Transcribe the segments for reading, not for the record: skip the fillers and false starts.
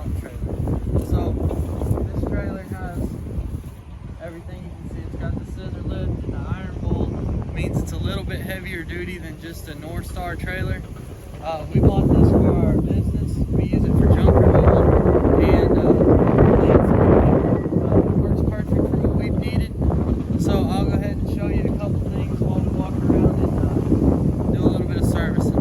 dump trailer. So this trailer has everything. You can see it's got the scissor lift and the iron bolt. It means it's a little bit heavier duty than just a North Star trailer. We bought this for our business. We use it for junk removal, and it works perfect for what we've needed. So I'll go ahead and show you a couple things while we walk around and do a little bit of servicing.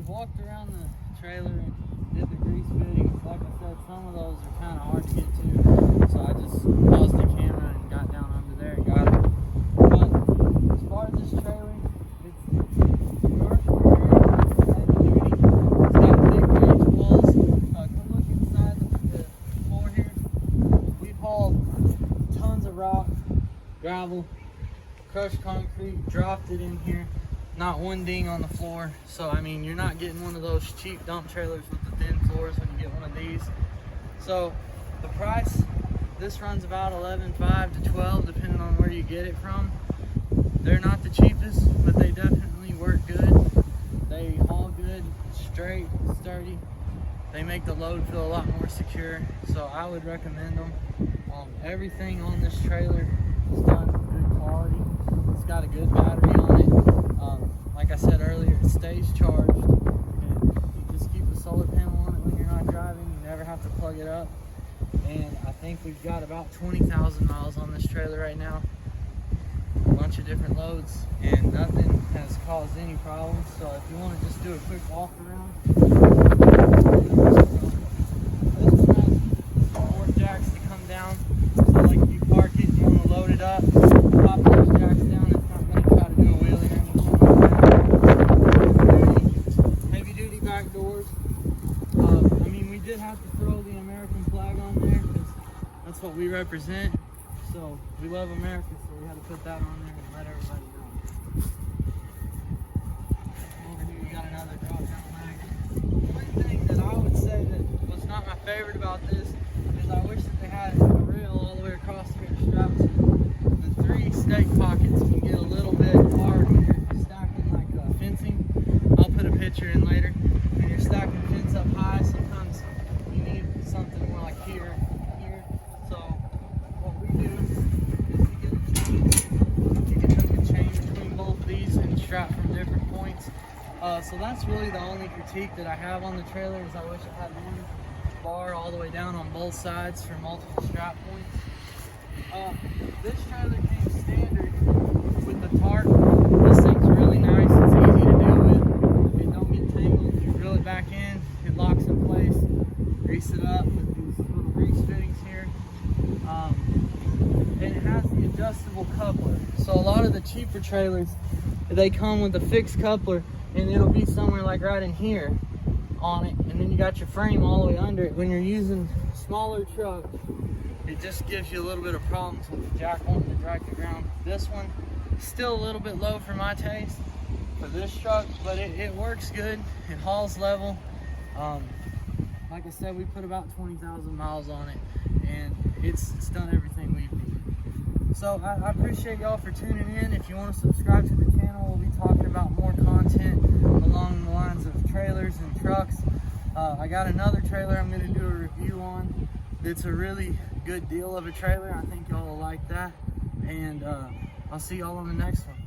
Walked around the trailer and did the grease fittings. Like I said, some of those are kind of hard to get to, so I just paused the camera and got down under there and got it. But as far as this trailer, it's commercial grade, heavy duty. It's got big range walls. Come look inside the floor here. We've hauled tons of rock, gravel, crushed concrete, dropped it in here. Not one ding on the floor. So I mean, you're not getting one of those cheap dump trailers with the thin floors when you get one of these. So the price, this runs about $11,500 to $12,000 depending on where you get it from. They're not the cheapest, but they definitely work good. They haul good, straight, sturdy. They make the load feel a lot more secure, so I would recommend them. Everything on this trailer is done with good quality. It's got a good battery on it. Like I said earlier, it stays charged, and you just keep a solar panel on it when you're not driving. You never have to plug it up. And I think we've got about 20,000 miles on this trailer right now. A bunch of different loads, and nothing has caused any problems. So if you want to just do a quick walk around, this one has four jacks to come down. So like if you park it and you want to load it up, pop those jacks down. It's not going to try to do a wheelie or anything. Back doors. I mean, we did have to throw the American flag on there because that's what we represent. So we love America, so we had to put that on there and let everybody know. Over here, you got another drop-down magnet. One thing that I would say that was not my favorite about this is I wish that they had a rail all the way across here to strap to. The three stake pockets can get a little bit hard when you're stacking like fencing. I'll put a picture in later. When you're stacking fence up high, sometimes you need something more like here. So what we do is you get a chain between both of these and strap from different points. So that's really the only critique that I have on the trailer is I wish it had one bar all the way down on both sides for multiple strap points. This trailer came standard with the tarp. This thing's really nice. It's easy to deal with. It don't get tangled. You reel it back in. It locks in place. Grease it up with these little grease fittings here. And it has the adjustable coupler. So a lot of the cheaper for trailers, they come with a fixed coupler, and it'll be somewhere like right in here on it, and then you got your frame all the way under it. When you're using smaller trucks, it just gives you a little bit of problems with the jack wanting to drag the ground. This one, still a little bit low for my taste for this truck, but it works good. It hauls level. Like I said, we put about 20,000 miles on it, and it's done everything we need. So I appreciate y'all for tuning in. If you want to subscribe to the channel, we'll be talking about more content along the lines of trailers and trucks. I got another trailer I'm going to do a review on. It's a really good deal of a trailer. I think y'all will like that, and I'll see y'all on the next one.